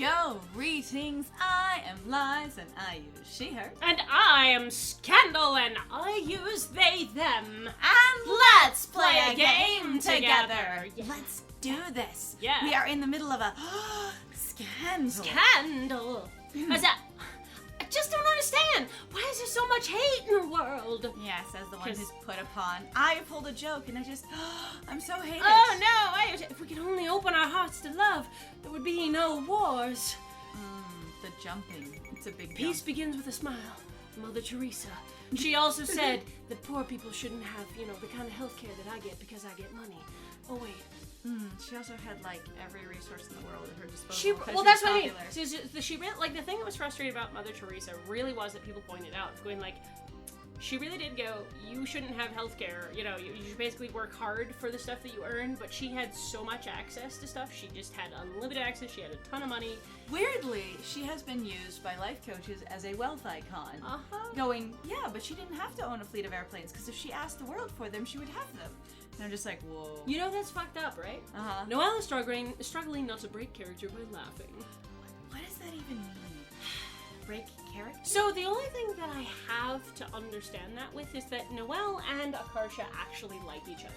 go. Greetings, I am Lies and I use she, her. And I am Scandal and I use they, them. And let's play a game together. Yeah. Let's do this. Yeah. We are in the middle of a scandal. Scandal? I just don't understand. Why is there so much hate in the world? Yes, as the one who's put upon. I pulled a joke and I'm so hated. Oh no, if we could only open our hearts to love, there would be no wars. The jumping. It's a big Peace jump. begins with a smile. Mother Teresa. She also said that poor people shouldn't have, the kind of health care that I get because I get money. Oh wait. She also had every resource in the world at her disposal. That's what I mean. The thing that was frustrating about Mother Teresa really was that people pointed out, going she really did go, you shouldn't have healthcare. You should basically work hard for the stuff that you earn. But she had so much access to stuff. She just had unlimited access. She had a ton of money. Weirdly, she has been used by life coaches as a wealth icon. Going, yeah, but she didn't have to own a fleet of airplanes because if she asked the world for them, she would have them. And I'm just like, whoa. That's fucked up, right? Noelle is struggling not to break character by laughing. What does that even mean? Break character? So the only thing that I have to understand that with is that Noelle and Akarsha actually like each other.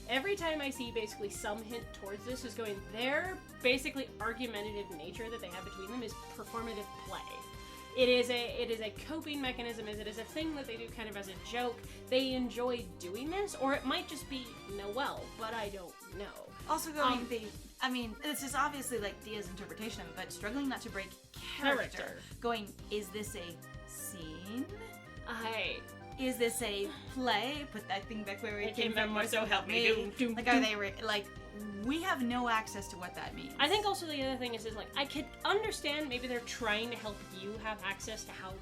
Every time I see basically some hint towards this is going, their basically argumentative nature that they have between them is performative play. It is a coping mechanism, it is a thing that they do kind of as a joke. They enjoy doing this, or it might just be Noelle, but I don't know. Also going, this is obviously Dia's interpretation of it, but struggling not to break character. Going, is this a scene? Is this a play? Put that thing back where it came from, or so help me. Are they we have no access to what that means. I think also the other thing is I could understand maybe they're trying to help you have access to how,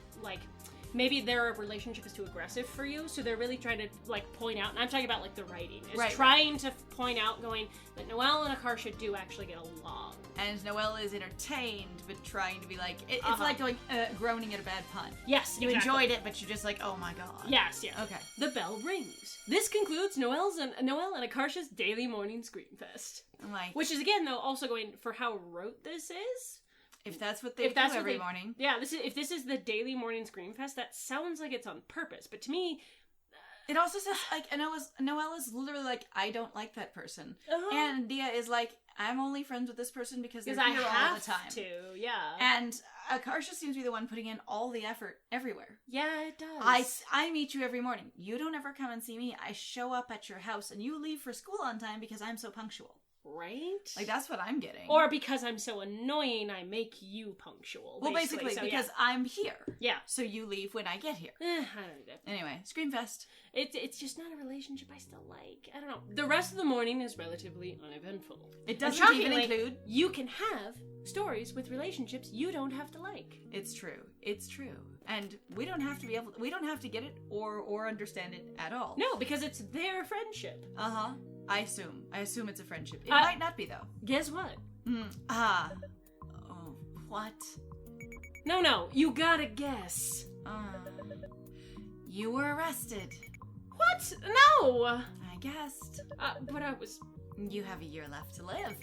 maybe their relationship is too aggressive for you, so they're really trying to, point out, and I'm talking about, the writing, is trying to point out, going, that Noelle and Akarsha do actually get along. And Noelle is entertained, but trying to be it's like going, groaning at a bad pun. Yes, You enjoyed it, but you're just oh my god. Yes, yes. Okay. The bell rings. This concludes Noelle and Akarsha's daily morning screamfest. Which is, again, though, also going, for how rote this is, if that's what they do every morning. Yeah, if this is the daily morning screamfest, that sounds like it's on purpose. But to me, it also says Noelle is literally I don't like that person, and Diya is I'm only friends with this person because they're here all the time. Yeah. And Akarsha seems to be the one putting in all the effort everywhere. Yeah, it does. I meet you every morning. You don't ever come and see me. I show up at your house, and you leave for school on time because I'm so punctual. Right? That's what I'm getting. Or because I'm so annoying, I make you punctual. Well, basically so, because I'm here. Yeah. So you leave when I get here. I don't know. Anyway, Screamfest. It's just not a relationship I still like. I don't know. The rest of the morning is relatively uneventful. It doesn't even include... You can have stories with relationships you don't have to like. It's true. It's true. And we don't have to be able... We don't have to get it or understand it at all. No, because it's their friendship. I assume it's a friendship. It might not be, though. Guess what? Oh, what? No, you gotta guess. You were arrested. What? No! I guessed. But I was... You have a year left to live.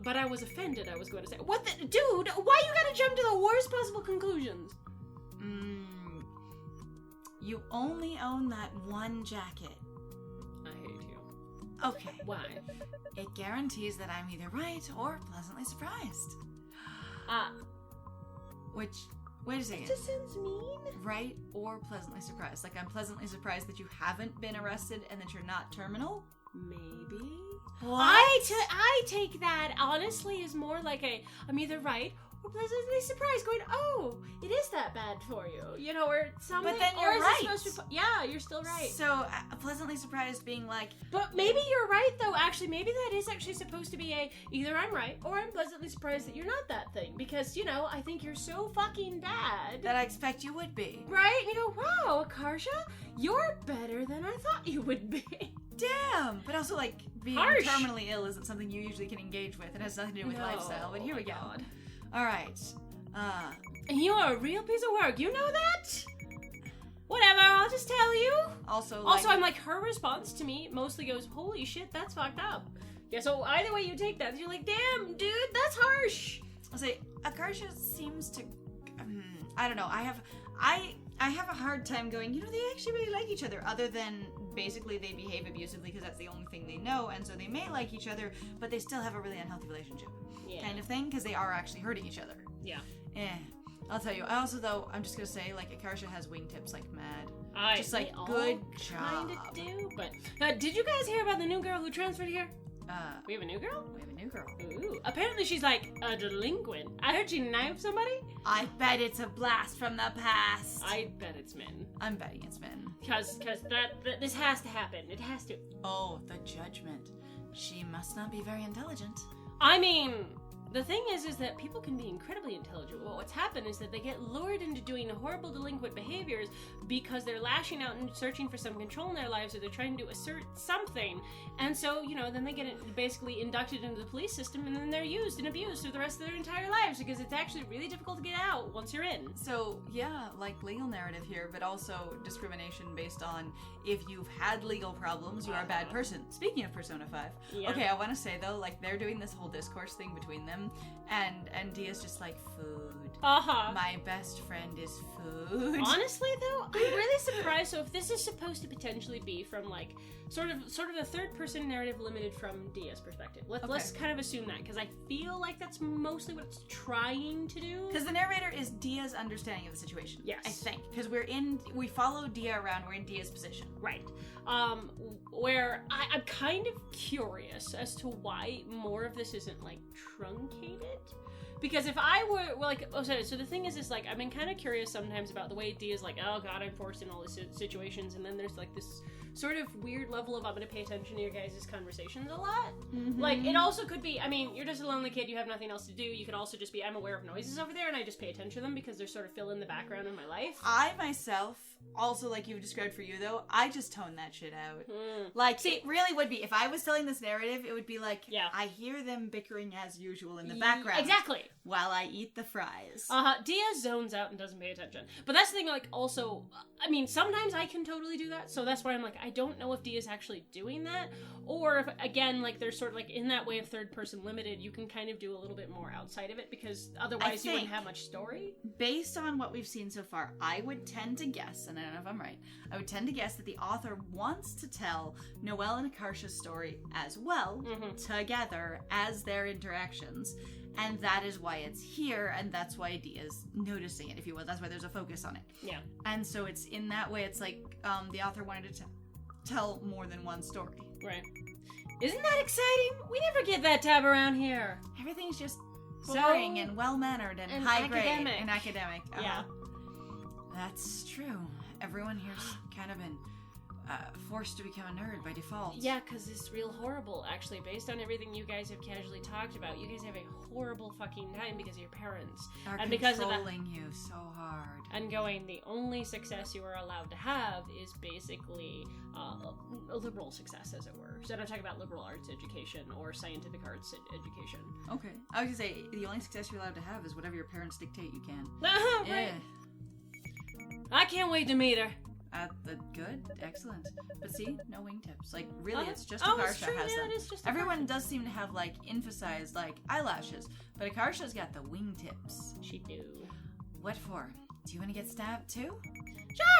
But I was offended, I was going to say. What the... Dude, why you gotta jump to the worst possible conclusions? You only own that one jacket. I hate you. Okay. Why? It guarantees that I'm either right or pleasantly surprised. Which, wait a second. It just sounds mean. Right or pleasantly surprised? I'm pleasantly surprised that you haven't been arrested and that you're not terminal? Maybe. What? I take that, honestly, as more I'm either right or pleasantly surprised, going, oh, it is that bad for you, or something. But then you're right. Yeah, you're still right. So, pleasantly surprised being But maybe you're right, though, actually. Maybe that is actually supposed to be either I'm right or I'm pleasantly surprised that you're not that thing. Because, I think you're so fucking bad. That I expect you would be. Right? And you go, wow, Akarsha, you're better than I thought you would be. Damn! But also, being Harsh. terminally ill isn't something you usually can engage with. It has nothing to do with lifestyle, but here we go. God. Alright. And you are a real piece of work. You know that? Whatever, I'll just tell you. Also, I'm her response to me mostly goes, holy shit, that's fucked up. Yeah, so either way you take that, you're damn, dude, that's harsh. I'll say Akarsha seems to. I don't know. I have a hard time going. They actually really like each other. Other than basically they behave abusively because that's the only thing they know, and so they may like each other, but they still have a really unhealthy relationship, kind of thing, because they are actually hurting each other. Yeah. I'll tell you. I also, though, I'm just gonna say, like, Akarsha has wingtips like mad. Just like good job. Kind of do, but did you guys hear about the new girl who transferred here? We have a new girl? We have a new girl. Ooh. Apparently she's like a delinquent. I heard she knifed somebody. I bet it's a blast from the past. I bet it's Min. I'm betting it's Min. Because this has to happen. It has to. Oh, the judgment. She must not be very intelligent. I mean, the thing is that people can be incredibly intelligent. Well, what's happened is that they get lured into doing horrible delinquent behaviors because they're lashing out and searching for some control in their lives, or they're trying to assert something. And so, then they get basically inducted into the police system, and then they're used and abused for the rest of their entire lives because it's actually really difficult to get out once you're in. So, yeah, like legal narrative here, but also discrimination based on if you've had legal problems, you are a bad person. Speaking of Persona 5. Yeah. Okay, I want to say, though, like, they're doing this whole discourse thing between them, and Dia's just like, food. My best friend is food. Honestly, though, I'm really surprised. So if this is supposed to potentially be from, like, sort of the third person narrative limited from Dia's perspective, let's kind of assume that, because I feel like that's mostly what it's trying to do. Because the narrator is Dia's understanding of the situation. Yes. I think. Because we follow Dia around, we're in Dia's position. Right. Where I'm kind of curious as to why more of this isn't, like, truncated. Because if I were like, so the thing is like, I've been kind of curious sometimes about the way Dia's like, oh god, I'm forced in all these situations, and then there's like this sort of weird level of I'm gonna pay attention to your guys' conversations a lot. Mm-hmm. Like, it also could be, I mean, you're just a lonely kid, you have nothing else to do. You could also just be, I'm aware of noises over there, and I just pay attention to them because they're sort of fill in the background in my life. I myself, also like you've described for you though, I just tone that shit out. Like, see, it really would be, if I was telling this narrative, it would be like, I hear them bickering as usual in the background. Exactly. While I eat the fries. Dia zones out and doesn't pay attention. But that's the thing, like, also, I mean, sometimes I can totally do that, so that's why I'm like, I don't know if Dia's actually doing that, or if, again, like, there's sort of, like, in that way of third-person limited, you can kind of do a little bit more outside of it, because otherwise you wouldn't have much story. Based on what we've seen so far, I would tend to guess, and I don't know if I'm right, I would tend to guess that the author wants to tell Noelle and Akarsha's story as well, together, as their interactions. And that is why it's here, and that's why Dia's noticing it, if you will. That's why there's a focus on it. Yeah. And so it's in that way, it's like the author wanted to tell more than one story. Right. Isn't that exciting? We never get that tab around here. Everything's just boring and well-mannered and high grade and academic. Yeah. That's true. Everyone here's kind of been forced to become a nerd by default. Yeah, because it's real horrible, actually. Based on everything you guys have casually talked about, you guys have a horrible fucking time because of your parents. Are controlling you so hard. And going, the only success you are allowed to have is basically a liberal success, as it were. So I'm talking about liberal arts education or scientific arts education. Okay. I was going to say, the only success you're allowed to have is whatever your parents dictate you can. Right. I can't wait to meet her. Good, excellent. But see, no wingtips. Like, really, it's just Akarsha has them. It is just Everyone does seem to have, like, emphasized, like, eyelashes. But Akarsha's got the wingtips. She do. What for? Do you want to get stabbed, too?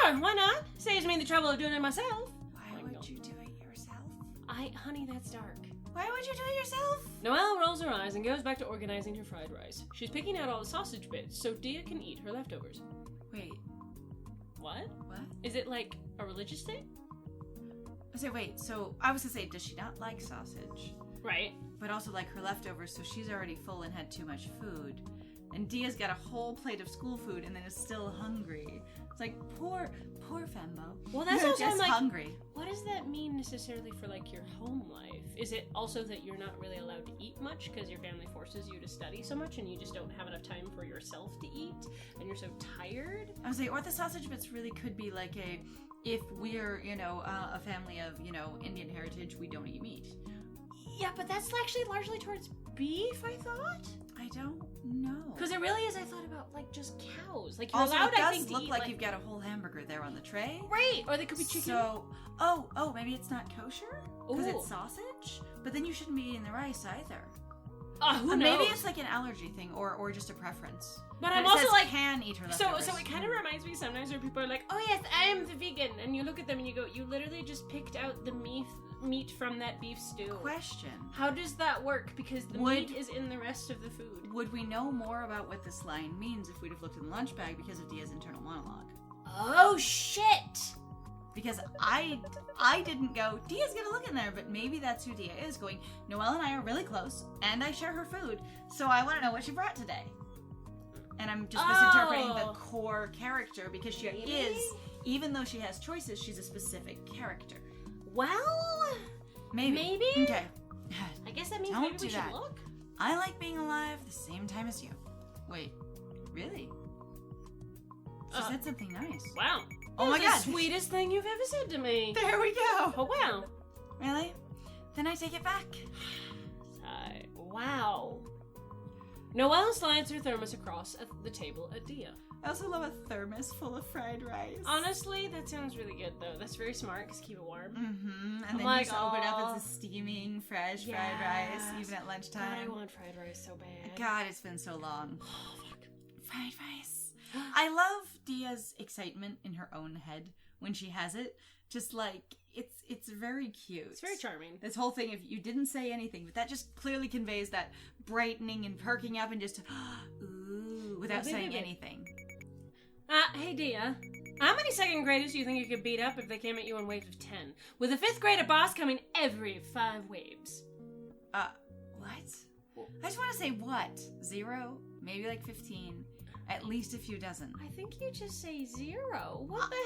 Sure, why not? Saves me the trouble of doing it myself. Why would you do it yourself? Honey, that's dark. Why would you do it yourself? Noelle rolls her eyes and goes back to organizing her fried rice. She's picking out all the sausage bits so Dia can eat her leftovers. Wait. What? What? Is it like a religious thing? I say, wait, so I was to say, does she not like sausage? Right. But also like her leftovers, so she's already full and had too much food. And Dia's got a whole plate of school food and then is still hungry. It's like, poor Fembo. Well, that's also just like, hungry. What does that mean necessarily for like your home life? Is it also that you're not really allowed to eat much because your family forces you to study so much and you just don't have enough time for yourself to eat and you're so tired? I was like, or the sausage bits really could be like if we're, a family of, Indian heritage, we don't eat meat. Yeah, but that's actually largely towards beef, I thought. I don't know. Because it really is, I thought about, like, just cows. Like, you're also, allowed, it does I think, to look eat, like you've got a whole hamburger there on the tray. Right! Or they could be chicken. So, maybe it's not kosher? Because it's sausage? But then you shouldn't be eating the rice either. Who knows? Maybe it's like an allergy thing or just a preference. But I'm also like, can eat her leftovers. So it kind of reminds me sometimes where people are like, oh yes, I am the vegan, and you look at them and you go, you literally just picked out the meat from that beef stew. Question. How does that work? Because the meat is in the rest of the food. Would we know more about what this line means if we'd have looked in the lunch bag because of Diya's internal monologue? Oh shit! Because I didn't go, Diya's gonna look in there, but maybe that's who Diya is, going, Noelle and I are really close, and I share her food, so I want to know what she brought today. And I'm just misinterpreting the core character, because she is, even though she has choices, she's a specific character. Well, maybe. Okay. I guess that means maybe we should look. I like being alive the same time as you. Wait, really? She said something nice. Wow. Oh my god. The sweetest thing you've ever said to me. There we go. Oh wow. Really? Then I take it back. Wow. Noelle slides her thermos across at the table at Diya. I also love a thermos full of fried rice. Honestly, that sounds really good though. That's very smart because keep it warm. Mm-hmm. And then you just open it up, it's a steaming, fresh fried rice, even at lunchtime. God, I want fried rice so bad. God, it's been so long. Oh, fuck. Fried rice. I love Diya's excitement in her own head when she has it. Just like, it's very cute. It's very charming. This whole thing, if you didn't say anything, but that just clearly conveys that brightening and perking up and just, ooh, without saying anything. Hey Diya, how many second graders do you think you could beat up if they came at you in waves of 10? With a 5th grader boss coming every 5 waves. What? I just want to say what? 0? Maybe like 15. At least a few dozen. I think you just say 0. What the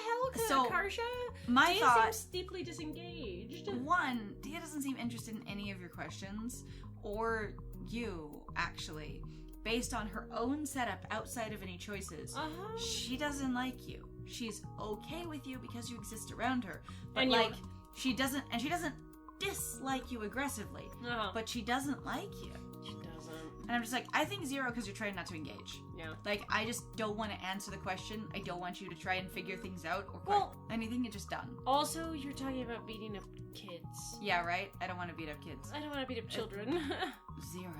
hell, Akarsha? My Diya thought seems deeply disengaged. 1, Diya doesn't seem interested in any of your questions, or you, actually. Based on her own setup outside of any choices, she doesn't like you. She's okay with you because you exist around her. But and like, she doesn't dislike you aggressively. But she doesn't like you. She doesn't. And I'm just like, I think 0 because you're trying not to engage. Yeah. Like, I just don't want to answer the question. I don't want you to try and figure things out or anything. You're just done. Also, you're talking about beating up kids. Yeah, right? I don't want to beat up kids. I don't want to beat up children. 0.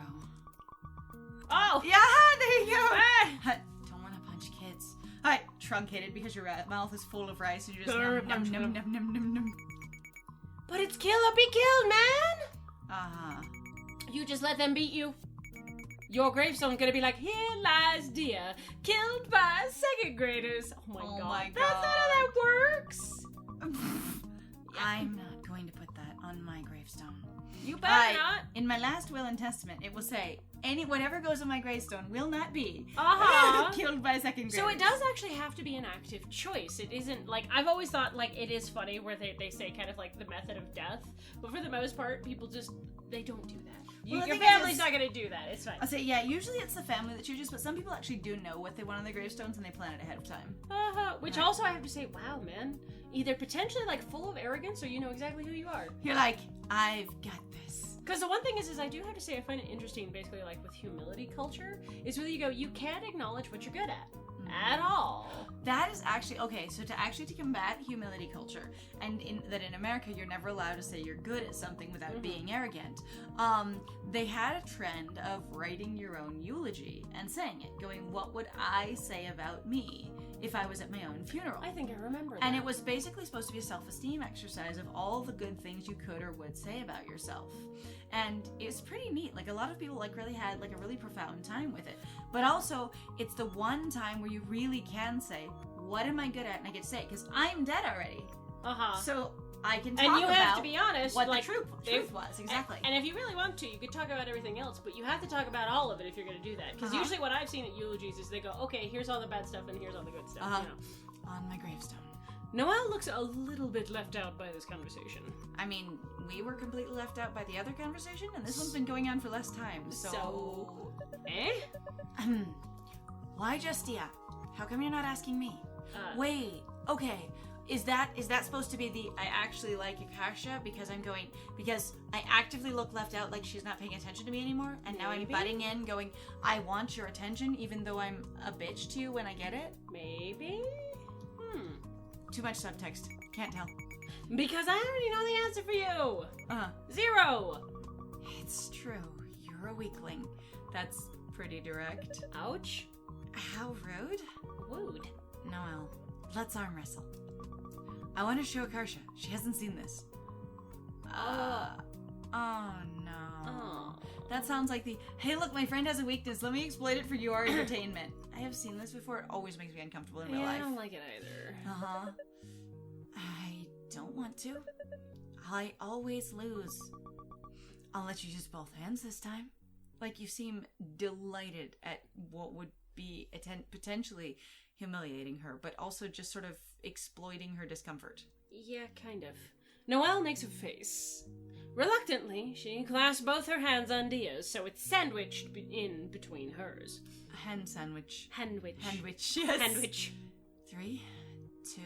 Oh! Yeah, there you go! Don't want to punch kids. Alright, truncated because your mouth is full of rice and you're just num. But it's kill or be killed, man! You just let them beat you. Your gravestone's gonna be like, here lies Diya, killed by 2nd graders. Oh my god. That's not how that works! I'm not going to put that on my gravestone. You better not. In my last will and testament, it will say, whatever goes on my gravestone will not be killed by 2nd graders. So it does actually have to be an active choice. It isn't like, I've always thought like it is funny where they say kind of like the method of death, but for the most part, people just, they don't do that. Your family's not gonna do that. It's fine. I'll say, yeah, usually it's the family that chooses, but some people actually do know what they want on their gravestones and they plan it ahead of time. Which also I have to say, wow, man. Either potentially like full of arrogance or you know exactly who you are. You're like, I've got this. Because the one thing is I do have to say I find it interesting basically like with humility culture is where you go, you can't acknowledge what you're good at all. That is actually, okay, so to combat humility culture, and in America you're never allowed to say you're good at something without being arrogant, they had a trend of writing your own eulogy and saying it, going, what would I say about me if I was at my own funeral? I think I remember that. And it was basically supposed to be a self-esteem exercise of all the good things you could or would say about yourself. And it's pretty neat. Like, a lot of people like really had like a really profound time with it. But also, it's the one time where you really can say, what am I good at? And I get to say it because I'm dead already. So I can talk about, and you have to be honest, what like, the truth was, exactly. And if you really want to, you could talk about everything else, but you have to talk about all of it if you're going to do that. Because usually what I've seen at eulogies is they go, okay, here's all the bad stuff and here's all the good stuff. You know. On my gravestone. Noelle looks a little bit left out by this conversation. I mean, we were completely left out by the other conversation, and this one's been going on for less time, so... Why just Diya? How come you're not asking me? Wait, okay. Is that supposed to be the I actually like Akarsha because I actively look left out like she's not paying attention to me anymore, and now I'm butting in going, I want your attention even though I'm a bitch to you when I get it? Maybe? Too much subtext. Can't tell. Because I already know the answer for you! 0! It's true. You're You're a weakling. That's pretty direct. Ouch. How rude? Rude. Noelle, let's arm wrestle. I want to show Akarsha. She hasn't seen this. Oh no. Oh. That sounds like the, hey look, my friend has a weakness, let me exploit it for your entertainment. I have seen this before. It always makes me uncomfortable in real life. I don't like it either. Uh-huh. I don't want to. I always lose. I'll let you use both hands this time. Like, you seem delighted at what would be potentially humiliating her, but also just sort of exploiting her discomfort. Yeah, kind of. Noelle makes a face. Reluctantly, she clasps both her hands on Dia's, so it's sandwiched in between hers. A hand sandwich. Handwich. Handwich, yes. Handwich. 3, 2,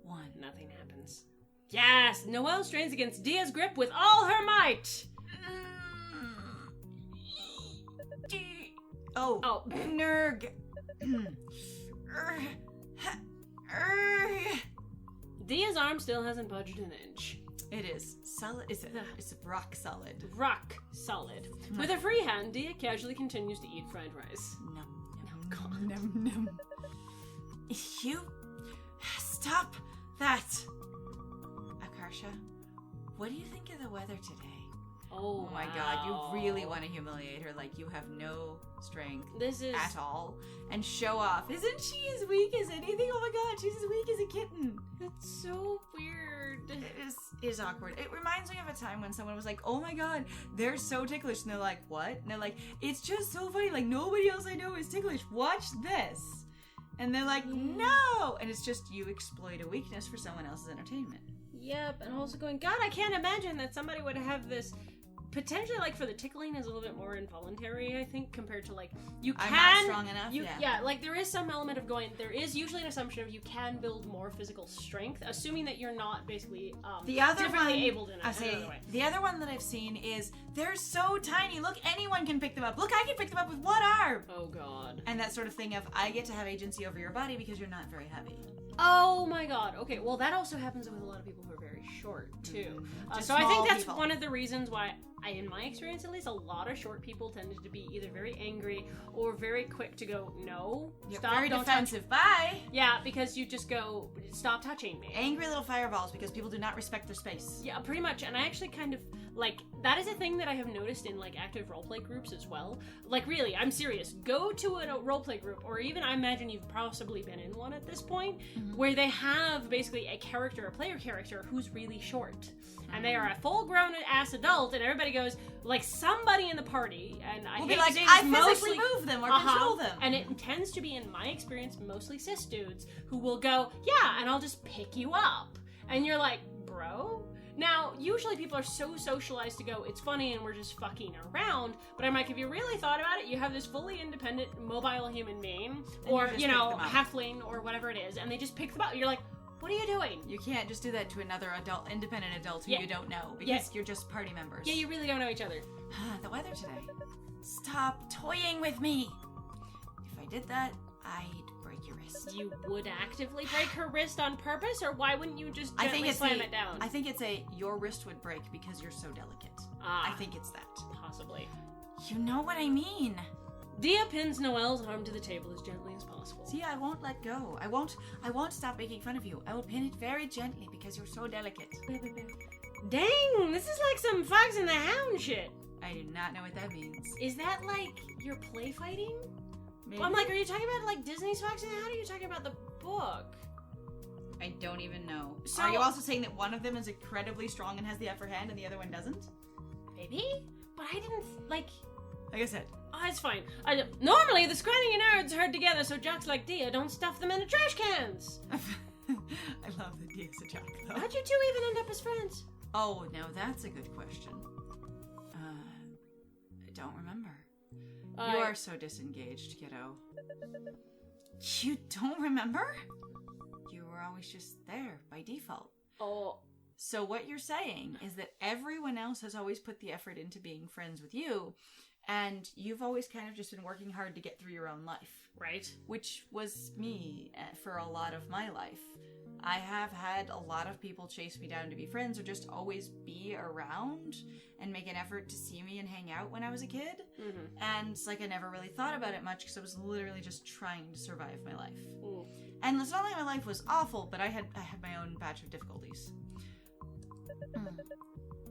1. Nothing happens. Yes! Noelle strains against Dia's grip with all her might! Oh. Nerg. Dia's arm still hasn't budged an inch. It is solid. It's rock solid. Rock solid. With a free hand, Dia casually continues to eat fried rice. Num. You stop that. Akarsha, what do you think of the weather today? Oh my god, you really want to humiliate her like you have no strength at all and show off. Isn't she as weak as anything? Oh my god, she's as weak as a kitten. That's so weird. It is awkward. It reminds me of a time when someone was like, oh my god, they're so ticklish. And they're like, what? And they're like, it's just so funny. Like, nobody else I know is ticklish. Watch this. And they're like, no. And it's just you exploit a weakness for someone else's entertainment. Yep, and also going, God, I can't imagine that somebody would have this. Potentially, like, for the tickling is a little bit more involuntary, I think, compared to, like, you can... I'm not strong enough, Yeah, like, there is some element of going... There is usually an assumption of you can build more physical strength, assuming that you're not, basically, differently abled in another way. The other one that I've seen is, they're so tiny, look, anyone can pick them up. Look, I can pick them up with one arm! Oh, God. And that sort of thing of, I get to have agency over your body because you're not very heavy. Oh, my God. Okay, well, that also happens with a lot of people who are very short, too. So I think that's one of the reasons why... in my experience at least, a lot of short people tended to be either very angry or very quick to go, no, stop, very don't defensive, touch. Bye! Yeah, because you just go, stop touching me. Angry little fireballs because people do not respect their space. Yeah, pretty much, and I actually kind of, like, that is a thing that I have noticed in, like, active roleplay groups as well. Like, really, I'm serious. Go to a roleplay group, or even, I imagine you've possibly been in one at this point, where they have basically a player character, who's really short. And they are a full-grown ass adult, and everybody goes, like, somebody in the party, and I hate to say I physically move them or control them. And it tends to be, in my experience, mostly cis dudes who will go, yeah, and I'll just pick you up. And you're like, bro? Now, usually people are so socialized to go, it's funny and we're just fucking around, but I'm like, if you really thought about it, you have this fully independent, mobile human being, or, you know, halfling, or whatever it is, and they just pick them up. You're like, what are you doing? You can't just do that to another independent adult who you don't know, because you're just party members. Yeah, you really don't know each other. The weather today. Stop toying with me. If I did that, I'd break your wrist. You would actively break her wrist on purpose, or why wouldn't you just gently slam it down? I think it's your wrist would break because you're so delicate. I think it's that. Possibly. You know what I mean. Dia pins Noelle's arm to the table as gently as possible. See, I won't let go. I won't stop making fun of you. I will pin it very gently because you're so delicate. Dang, this is like some Fox and the Hound shit. I do not know what that means. Is that like your play fighting? Maybe. Well, I'm like, are you talking about like Disney's Fox and the Hound, or are you talking about the book? I don't even know. So, are you also saying that one of them is incredibly strong and has the upper hand and the other one doesn't? Maybe? But I didn't, like I said. Oh, it's fine. Normally, the scrawny nerds herd together so jocks like Dia don't stuff them in the trash cans. I love that Dia's a jock, though. How'd you two even end up as friends? Oh, now that's a good question. I don't remember. You are so disengaged, kiddo. You don't remember? You were always just there, by default. Oh. So what you're saying is that everyone else has always put the effort into being friends with you, and you've always kind of just been working hard to get through your own life. Right. Which was me for a lot of my life. I have had a lot of people chase me down to be friends or just always be around and make an effort to see me and hang out when I was a kid. And it's like I never really thought about it much because I was literally just trying to survive my life. And it's not like my life was awful, but I had my own batch of difficulties.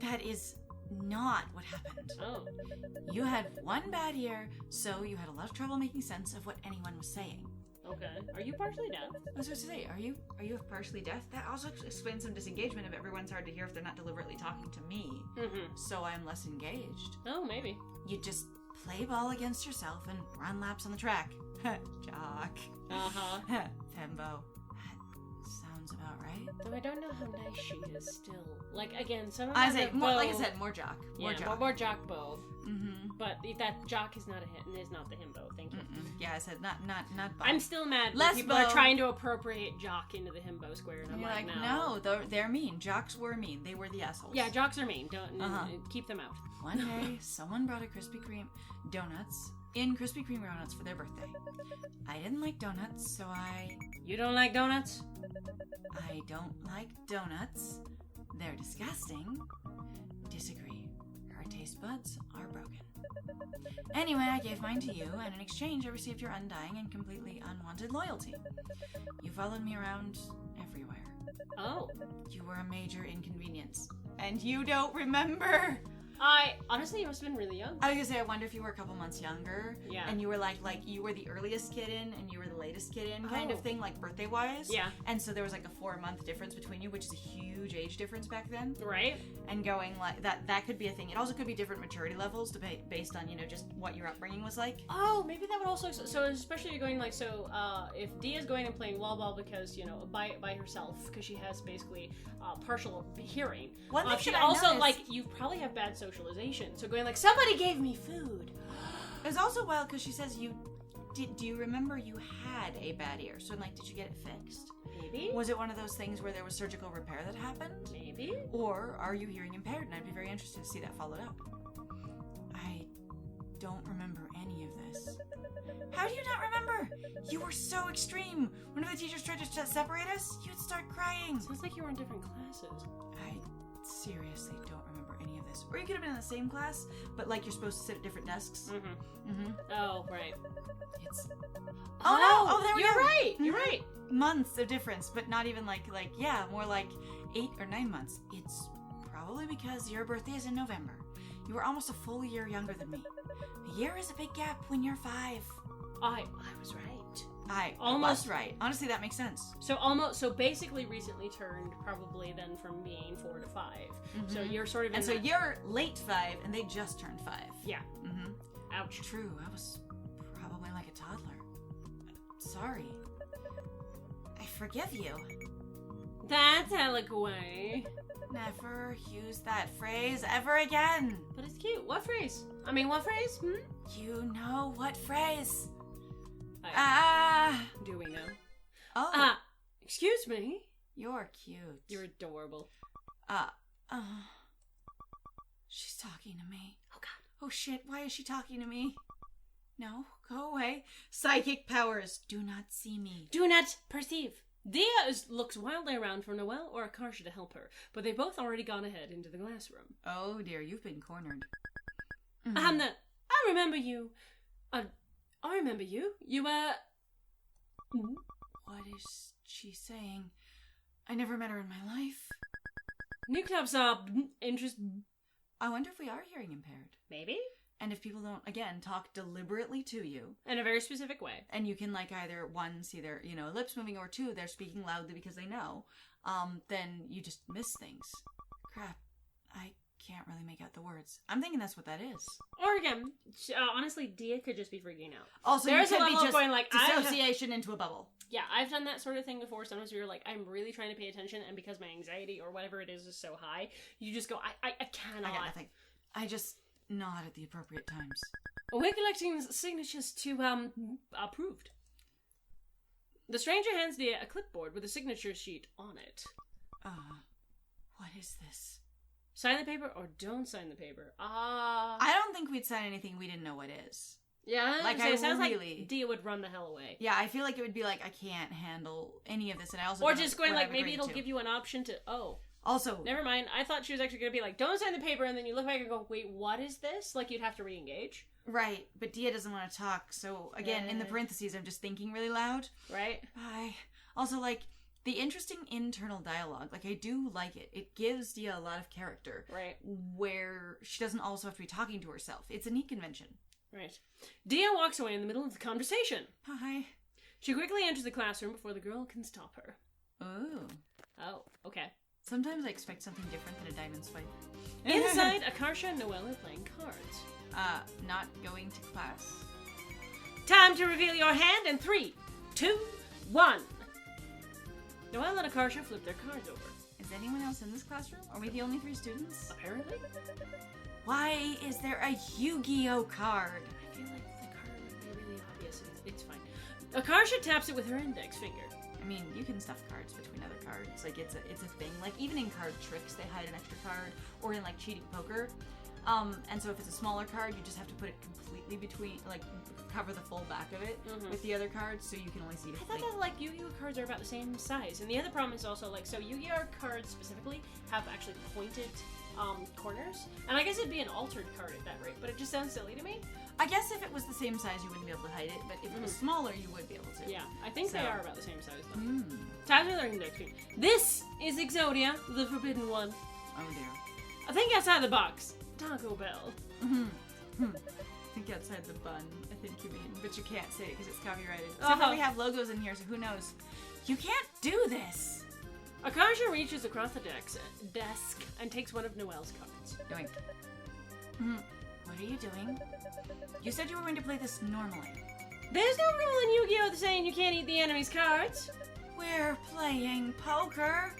That is not what happened. Oh. You had one bad year, so you had a lot of trouble making sense of what anyone was saying. Okay. Are you partially deaf? I was supposed to say, are you partially deaf? That also explains some disengagement if everyone's hard to hear if they're not deliberately talking to me. So I'm less engaged. Oh, maybe. You just play ball against yourself and run laps on the track. Jock. Fembo. That sounds about right. Though I don't know how nice she is still. Like, again, some of I say, more, like I said, more jock. More jock. More jock bow. But that jock is not a hit and is not the himbo. Thank you. Yeah, I said not bow. I'm still mad Less when people bow. are trying to appropriate jock into the himbo square, and I'm You're like, no, they're mean. Jocks were mean. They were the assholes. Yeah, jocks are mean. Don't keep them out. One day, someone brought a Krispy Kreme donuts in Krispy Kreme donuts for their birthday. I didn't like donuts, so You don't like donuts? I don't like donuts. They're disgusting. Disagree. Her taste buds are broken. Anyway, I gave mine to you, and in exchange I received your undying and completely unwanted loyalty. You followed me around everywhere. Oh. You were a major inconvenience. And you don't remember! Honestly, you must have been really young. I was gonna say, I wonder if you were a couple months younger. Yeah. And you were like you were the earliest kid in and you were the latest kid in kind of thing, like birthday-wise. Yeah. And so there was like a 4-month difference between you, which is a huge age difference back then. Right. And going like, that could be a thing. It also could be different maturity levels based on, just what your upbringing was like. Oh, maybe that would also, so especially going like, if Dia's going and playing wall ball because, by herself, because she has basically partial hearing. One thing she that I also, noticed- like, you probably have bad socialization. So going like, somebody gave me food. It was also wild because she says do you remember you had a bad ear? So like, did you get it fixed? Maybe. Was it one of those things where there was surgical repair that happened? Maybe. Or are you hearing impaired? And I'd be very interested to see that followed up. I don't remember any of this. How do you not remember? You were so extreme. Whenever the teachers tried to separate us, you'd start crying. Sounds like you were in different classes. I seriously don't remember any of this. Or you could have been in the same class, but like you're supposed to sit at different desks. Oh, right. It's... Oh, there we you're go. right. You're right. Months of difference, but not even more like 8 or 9 months. It's probably because your birthday is in November. You were almost a full year younger than me. A year is a big gap when you're 5. I was right. I Almost was right. Honestly, that makes sense. So basically recently turned probably then from being 4 to 5. So you're sort of in so you're late 5 and they just turned 5. Yeah. Ouch. True. I was probably like a toddler. Sorry. I forgive you. That's eloquent. Never use that phrase ever again. But it's cute. What phrase? I mean, what phrase? You know what phrase? Do we know? Oh. Excuse me. You're cute. You're adorable. She's talking to me. Oh, God. Oh, shit. Why is she talking to me? No, go away. Psychic powers. Do not see me. Do not perceive. Dia looks wildly around for Noelle or Akarsha to help her, but they've both already gone ahead into the glass room. Oh, dear. You've been cornered. I remember you. I remember you. You were... What is she saying? I never met her in my life. New clubs are interesting. I wonder if we are hearing impaired. Maybe? And if people don't, again, talk deliberately to you. In a very specific way. And you can, either, 1, see their, lips moving, or 2, they're speaking loudly because they know. Then you just miss things. Crap. I can't really make out the words. I'm thinking that's what that is. Or again, honestly, Dia could just be freaking out. Also, there's you could a level be of just going dissociation into a bubble. Yeah, I've done that sort of thing before. Sometimes you're like, I'm really trying to pay attention, and because my anxiety or whatever it is so high, you just go, I cannot. I got nothing. I just nod at the appropriate times. We're collecting signatures to, approved. The stranger hands Dia a clipboard with a signature sheet on it. What is this? Sign the paper or don't sign the paper. I don't think we'd sign anything we didn't know what is. Yeah, like it sounds like Diya would run the hell away. Yeah, I feel like it would be like, I can't handle any of this, and I also or just going like, maybe it'll give you an option to, also, never mind. I thought she was actually going to be like, don't sign the paper, and then you look back and go, wait, what is this? Like, you'd have to re-engage. Right, but Diya doesn't want to talk, so again, in the parentheses, I'm just thinking really loud. Right. Bye. Also, like, the interesting internal dialogue, like, I do like it. It gives Diya a lot of character. Right. Where she doesn't also have to be talking to herself. It's a neat convention. Right. Diya walks away in the middle of the conversation. Hi. She quickly enters the classroom before the girl can stop her. Oh, okay. Sometimes I expect something different than a diamond swipe. Inside, Akarsha and Noelle are playing cards. Not going to class. Time to reveal your hand in 3, 2, 1. Noelle and Akarsha flip their cards over. Is anyone else in this classroom? Are we the only 3 students? Apparently. Why is there a Yu-Gi-Oh card? I feel like the card would be really obvious. It's fine. Akarsha taps it with her index finger. I mean, you can stuff cards between other cards. Like, it's a thing. Like, even in card tricks, they hide an extra card. Or in, like, cheating poker. And so if it's a smaller card, you just have to put it completely between, like, cover the full back of it with the other cards, so you can only see it. I thought that, like, Yu-Gi-Oh cards are about the same size. And the other problem is also, like, so Yu-Gi-Oh cards specifically have actually pointed corners. And I guess it'd be an altered card at that rate, but it just sounds silly to me. I guess if it was the same size, you wouldn't be able to hide it, but if it was smaller, you would be able to. Yeah, I think they are about the same size, though. Time for their index finger. This is Exodia, the forbidden one. Oh, dear. I think outside the box. Taco Bell. Think outside the bun, I think you mean. But you can't say it because it's copyrighted. Except for we have logos in here, so who knows? You can't do this! Akarsha reaches across the desk and takes one of Noelle's cards. Doink. What are you doing? You said you were going to play this normally. There's no rule in Yu-Gi-Oh! Saying you can't eat the enemy's cards. We're playing poker.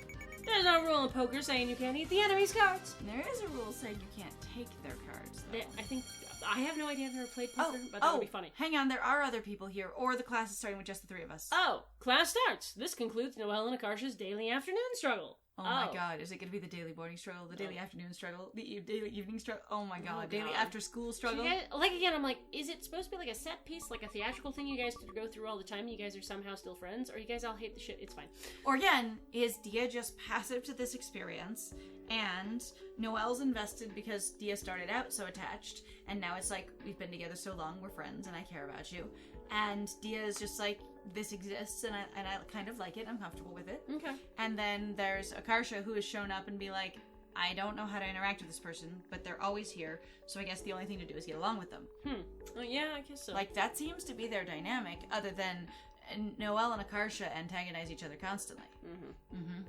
There's no rule in poker saying you can't eat the enemy's cards. There is a rule saying you can't take their cards, though. I have no idea I've never played poker, but that would be funny. Hang on, there are other people here, or the class is starting with just the 3 of us. Oh, class starts. This concludes Noelle and Akarsha's daily afternoon struggle. Oh my god, is it going to be the daily morning struggle, the daily afternoon struggle, the daily evening struggle? Oh my god, daily after school struggle? Like, again, I'm like, is it supposed to be like a set piece, like a theatrical thing you guys go through all the time? You guys are somehow still friends? Or you guys all hate the shit? It's fine. Or again, is Diya just passive to this experience, and Noelle's invested because Diya started out so attached, and now it's like, we've been together so long, we're friends, and I care about you. And Diya is just like, this exists, and I kind of like it, I'm comfortable with it. Okay. And then there's Akarsha, who has shown up and be like, I don't know how to interact with this person, but they're always here, so I guess the only thing to do is get along with them. Oh, yeah, I guess so. Like, that seems to be their dynamic, other than Noelle and Akarsha antagonize each other constantly.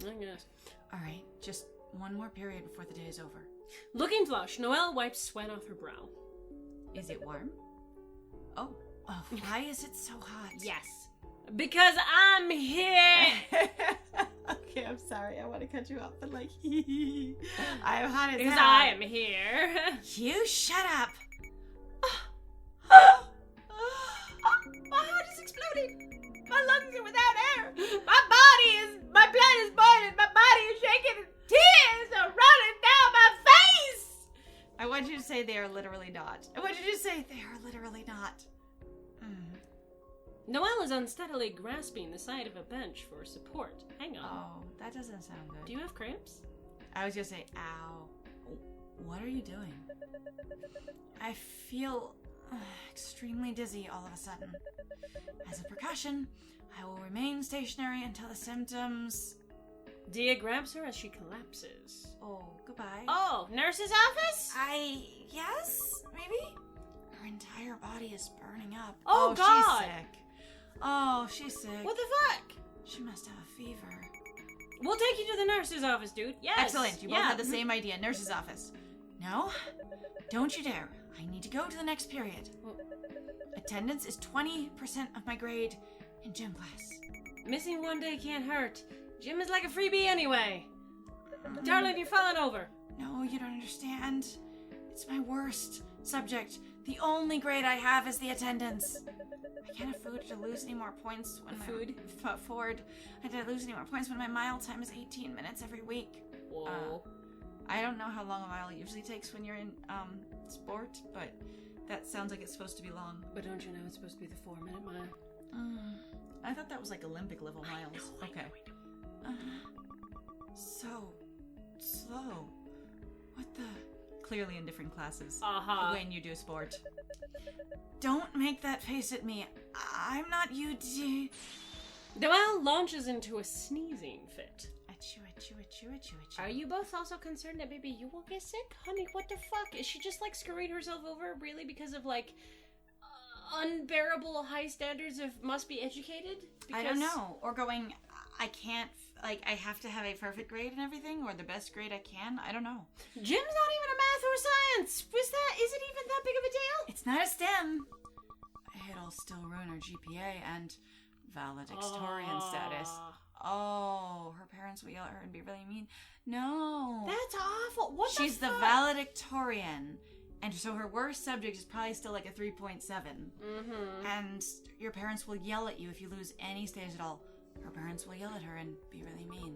I guess. Alright, just one more period before the day is over. Looking flush, Noelle wipes sweat off her brow. Is it warm? Oh, why is it so hot? Yes. Because I'm here! Okay, I'm sorry. I want to cut you off, but like, I'm hot as hell. Because I am here. You shut up! My heart is exploding. My lungs are without air. My blood is boiling. My body is shaking. And tears are running down my face. I want you to say they are literally not. I want you to say they are literally not. Noelle is unsteadily grasping the side of a bench for support. Hang on. Oh, that doesn't sound good. Do you have cramps? I was gonna say, ow. What are you doing? I feel extremely dizzy all of a sudden. As a precaution, I will remain stationary until the symptoms... Diya grabs her as she collapses. Oh, goodbye. Oh, nurse's office? Yes? Maybe? Her entire body is burning up. Oh God! She's sick. Oh, she's sick. What the fuck? She must have a fever. We'll take you to the nurse's office, dude. Yes. Excellent. You both had the same idea. Nurse's office. No? Don't you dare. I need to go to the next period. Attendance is 20% of my grade in gym class. Missing one day can't hurt. Gym is like a freebie anyway. Darling, you're falling over. No, you don't understand. It's my worst subject. The only grade I have is the attendance. I can't afford to lose any more points when I can't lose any more points when my mile time is 18 minutes every week. Whoa. I don't know how long a mile usually takes when you're in sport, but That sounds like it's supposed to be long. But don't you know it's supposed to be the 4-minute mile? I thought that was like Olympic level miles. I know. So slow. What the? Clearly in different classes. When you do sport. Don't make that face at me. I'm not you. Noelle launches into a sneezing fit. Achoo, achoo, achoo, achoo, achoo. Are you both also concerned that maybe you will get sick? Honey, what the fuck? Is she just like screwing herself over really because of like unbearable high standards of must be educated? I don't know. Or going, I can't, like, I have to have a perfect grade and everything, or the best grade I can. I don't know. Gym's not even a math or science. Is it even that big of a deal? It's not a STEM. It'll still ruin her GPA and valedictorian status. Oh, her parents will yell at her and be really mean. No. That's awful. What She's the valedictorian. And so her worst subject is probably still like a 3.7. And your parents will yell at you if you lose any stage at all. Her parents will yell at her and be really mean.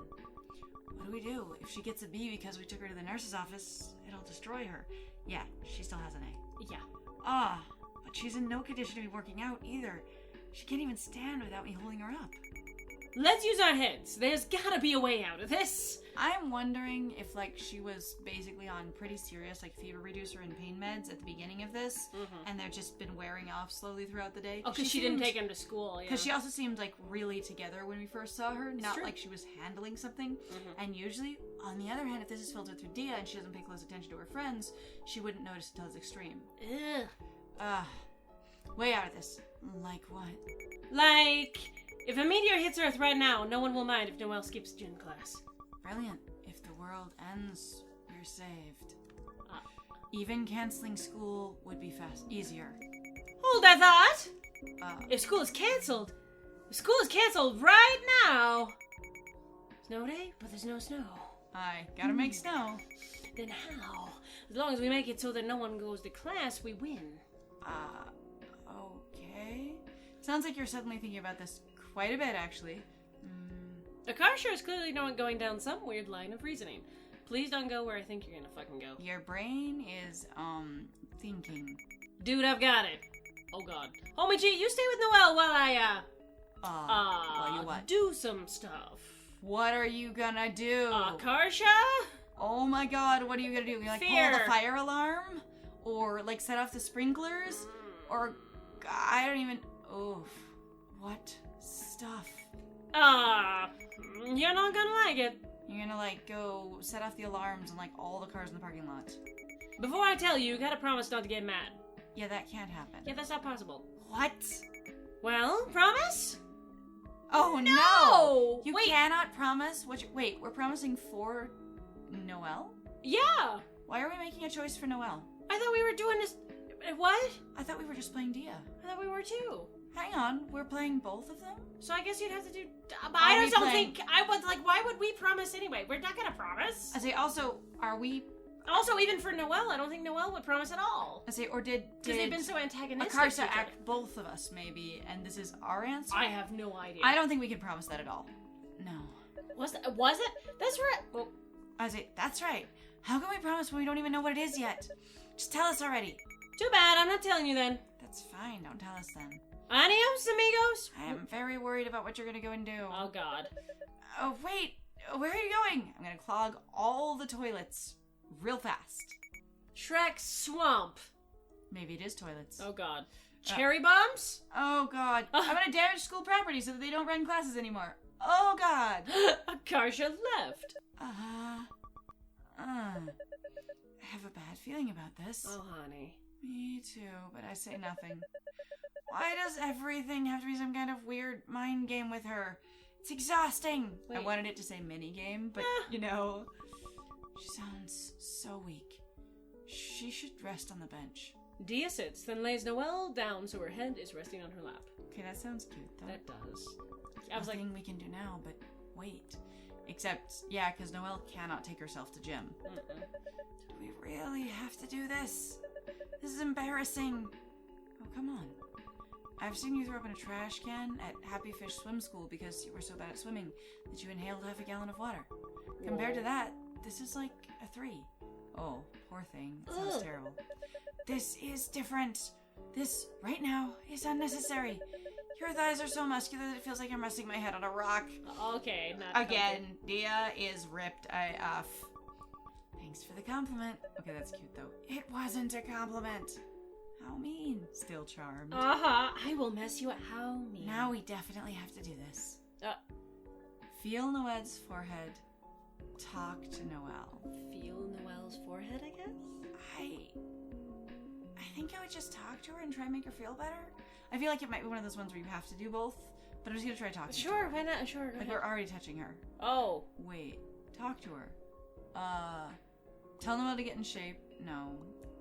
What do we do? If she gets a B because we took her to the nurse's office, it'll destroy her. Yeah, she still has an A. Yeah. But she's in no condition to be working out either. She can't even stand without me holding her up. Let's use our heads. There's gotta be a way out of this. I'm wondering if, like, she was basically on pretty serious, like, fever reducer and pain meds at the beginning of this, and they've just been wearing off slowly throughout the day. Oh, because she didn't take him to school, Because she also seemed, like, really together when we first saw her, not like she was handling something. And usually, on the other hand, if this is filtered through Diya and she doesn't pay close attention to her friends, she wouldn't notice until it's extreme. Way out of this. Like what? Like, if a meteor hits Earth right now, no one will mind if Noelle skips gym class. Brilliant. If the world ends, we're saved. Even canceling school would be easier. Hold that thought! If school is cancelled right now! Snow day, but there's no snow. I gotta make snow. Then how? As long as we make it so that no one goes to class, we win. Okay. Sounds like you're suddenly thinking about this quite a bit, actually. Akarsha is clearly not going down some weird line of reasoning. Please don't go where I think you're gonna fucking go. Your brain is, thinking. Dude, I've got it. Oh god. Homie G, you stay with Noelle while while you what? Do some stuff. What are you gonna do? Akarsha? Oh my god, what are you gonna do? You like pull the fire alarm? Or like set off the sprinklers? Or, I don't even, what stuff? You're not gonna like it. You're gonna like go set off the alarms on like all the cars in the parking lot. Before I tell you, you gotta promise not to get mad. Yeah, that can't happen. Yeah, that's not possible. What? Well, promise? Oh no! You cannot promise? Wait, we're promising for Noelle? Yeah! Why are we making a choice for Noelle? I thought we were doing this... What? I thought we were just playing Diya. I thought we were too. Hang on, we're playing both of them? So I guess you'd have to do... But I just don't think... I would, like, why would we promise anyway? We're not gonna promise. I say, also, are we... Also, even for Noelle, I don't think Noelle would promise at all. I say, or did because they've been so antagonistic. Akarsha act both of us, maybe, and this is our answer? I have no idea. I don't think we can promise that at all. No. Was it? That's right. Well, I say, that's right. How can we promise when we don't even know what it is yet? Just tell us already. Too bad, I'm not telling you then. That's fine, don't tell us then. Adios, amigos. I am very worried about what you're gonna go and do. Oh, God. Oh, wait. Where are you going? I'm gonna clog all the toilets. Real fast. Shrek Swamp. Maybe it is toilets. Oh god. Cherry bombs? Oh god. I'm gonna damage school property so that they don't run classes anymore. Oh god. Akarsha left. I have a bad feeling about this. Oh honey. Me too, but I say nothing. Why does everything have to be some kind of weird mind game with her? It's exhausting. Wait. I wanted it to say mini game, but you know... She sounds so weak. She should rest on the bench. Diya sits, then lays Noelle down so her head is resting on her lap. Okay, that sounds cute, though. That does. I was Nothing we can do now, but wait. Except, yeah, because Noelle cannot take herself to gym. Do we really have to do this? This is embarrassing. Oh, come on. I've seen you throw up in a trash can at Happy Fish Swim School because you were so bad at swimming that you inhaled half a gallon of water. Compared to that, this is like a 3. Oh, poor thing. It sounds terrible. This is different. This, right now, is unnecessary. Your thighs are so muscular that it feels like you're resting my head on a rock. Okay, not again. Diya is ripped AF. Thanks for the compliment. Okay, that's cute though. It wasn't a compliment. How mean. Still charmed. I will mess you up. How mean. Now we definitely have to do this. Feel Noelle's forehead. Talk to Noelle. Feel Noelle's forehead, I guess? I think I would just talk to her and try and make her feel better. I feel like it might be one of those ones where you have to do both, but I'm just gonna try talking to her. Sure, why not? Sure. Like, we're already touching her. Oh. Wait. Talk to her. Tell Noelle to get in shape. No.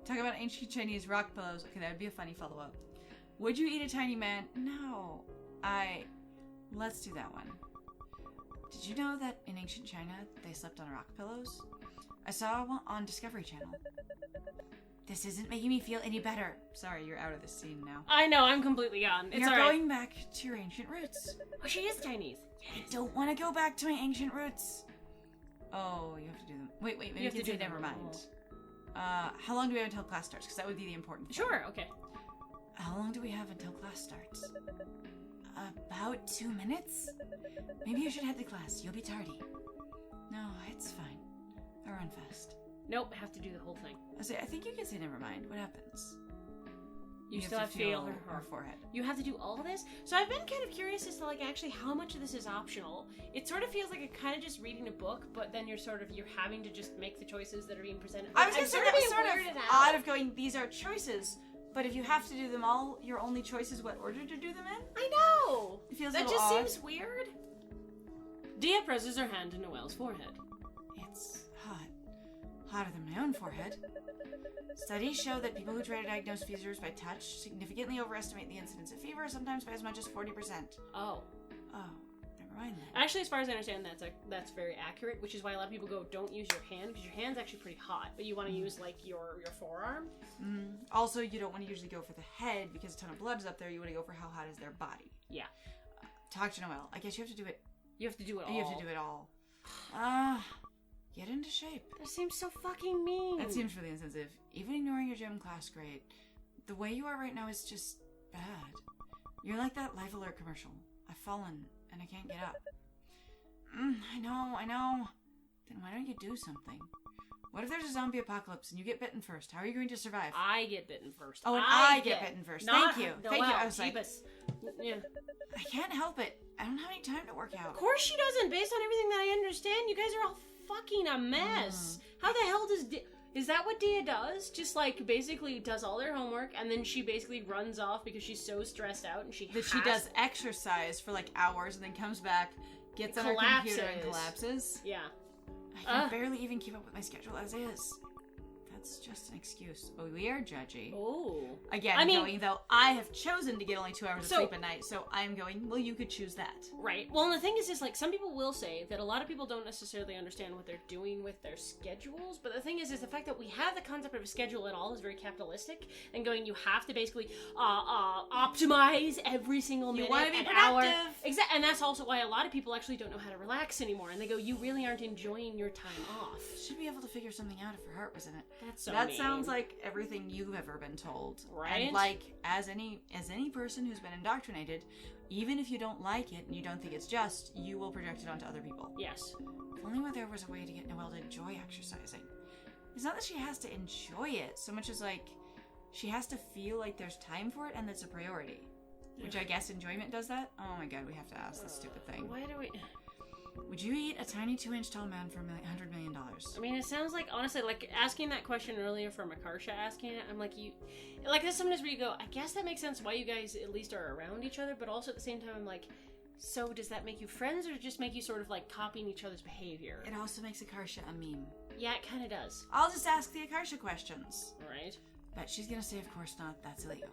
Talk about ancient Chinese rock pillows. Okay, that would be a funny follow-up. Would you eat a tiny man? No. Let's do that one. Did you know that in ancient China, they slept on rock pillows? I saw one on Discovery Channel. This isn't making me feel any better. Sorry, you're out of this scene now. I know, I'm completely gone. It's You're going back to your ancient roots. Oh, she is Chinese. I don't want to go back to my ancient roots. Oh, you have to do them. Wait, maybe you can say never mind. How long do we have until class starts? Because that would be the important thing. Sure, okay. How long do we have until class starts? About 2 minutes? Maybe you should head to class. You'll be tardy. No, it's fine. I'll run fast. Nope, have to do the whole thing. I think you can say never mind. What happens? You still have to feel her forehead. You have to do all this? So I've been kind of curious as to, like, actually how much of this is optional. It sort of feels like a kind of just reading a book, but then you're having to just make the choices that are being presented. I was going to say that was sort of odd of going, these are choices, but if you have to do them all, your only choice is what order to do them in? I know! It feels that a just odd. seems weird. Diya presses her hand to Noelle's forehead. It's hot. Hotter than my own forehead. Studies show that people who try to diagnose fevers by touch significantly overestimate the incidence of fever, sometimes by as much as 40%. Oh, never mind then. Actually, as far as I understand, that's very accurate, which is why a lot of people go, don't use your hand, because your hand's actually pretty hot, but you want to use, like, your forearm. Also, you don't want to usually go for the head, because a ton of blood's up there. You want to go for how hot is their body. Yeah. Talk to Noelle. I guess you have to do it. You have to do it all. You have to do it all. Get into shape. That seems so fucking mean. That seems really insensitive. Even ignoring your gym class grade, the way you are right now is just bad. You're like that Life Alert commercial. I've fallen, and I can't get up. I know. Then why don't you do something? What if there's a zombie apocalypse and you get bitten first? How are you going to survive? I get bitten first. Oh, and I get bitten first. Thank you. Noelle, Thank you. I was like, yeah. I can't help it. I don't have any time to work out. Of course she doesn't. Based on everything that I understand, you guys are all fucking a mess. How the hell is that what Diya does? Just, like, basically does all their homework, and then she basically runs off because she's so stressed out, and she does exercise for, like, hours, and then comes back, gets on her computer, and collapses. Yeah. I can barely even keep up with my schedule as is. That's just an excuse. Oh, we are judgy. Oh. Again, going, though, I have chosen to get only 2 hours of sleep a night, so I'm going, well, you could choose that. Right. Well, and the thing is, like, some people will say that a lot of people don't necessarily understand what they're doing with their schedules, but the thing is the fact that we have the concept of a schedule at all is very capitalistic, and going, you have to basically optimize every single minute. You want to be productive. Hour. Exactly. And that's also why a lot of people actually don't know how to relax anymore, and they go, you really aren't enjoying your time off. Should be able to figure something out if her heart was in it. That sounds like everything you've ever been told. Right? And like, as any person who's been indoctrinated, even if you don't like it and you don't think it's just, you will project it onto other people. Yes. If only there was a way to get Noelle to enjoy exercising. It's not that she has to enjoy it, so much as, like, she has to feel like there's time for it and that's a priority. Which I guess enjoyment does that? Oh my god, we have to ask this stupid thing. Why do we... Would you eat a tiny 2-inch tall man for $100 million? I mean, it sounds like, honestly, like, asking that question earlier from Akarsha asking it, I'm like, there's sometimes where you go, I guess that makes sense why you guys at least are around each other, but also at the same time, I'm like, so does that make you friends, or just make you sort of, like, copying each other's behavior? It also makes Akarsha a meme. Yeah, it kind of does. I'll just ask the Akarsha questions. Right. But she's gonna say, of course not, that's illegal.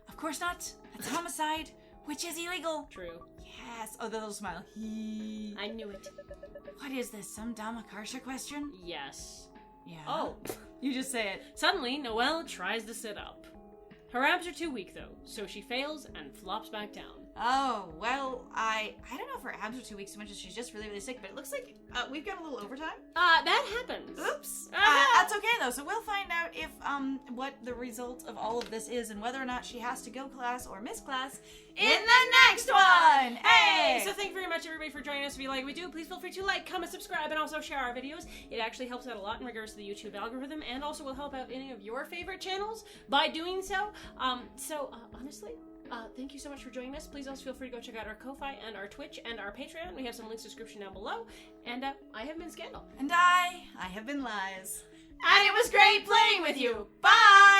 Of course not, that's homicide, which is illegal. True. Yes. Oh, the little smile. I knew it. What is this, some dumb Akarsha question? Yes. Yeah. Oh. You just say it. Suddenly, Noelle tries to sit up. Her abs are too weak, though, so she fails and flops back down. Oh, well, I don't know if her abs are 2 weeks so much as she's just really, really sick, but it looks like we've got a little overtime. That happens. Oops. That's okay, though, so we'll find out if, what the result of all of this is and whether or not she has to go class or miss class in the next one! Hey! So thank you very much, everybody, for joining us. If you like what we do, please feel free to like, comment, subscribe, and also share our videos. It actually helps out a lot in regards to the YouTube algorithm, and also will help out any of your favorite channels by doing so. Honestly, thank you so much for joining us. Please also feel free to go check out our Ko-Fi and our Twitch and our Patreon. We have some links in the description down below. And I have been Scandal. And I have been Lies. And it was great playing with you. Bye!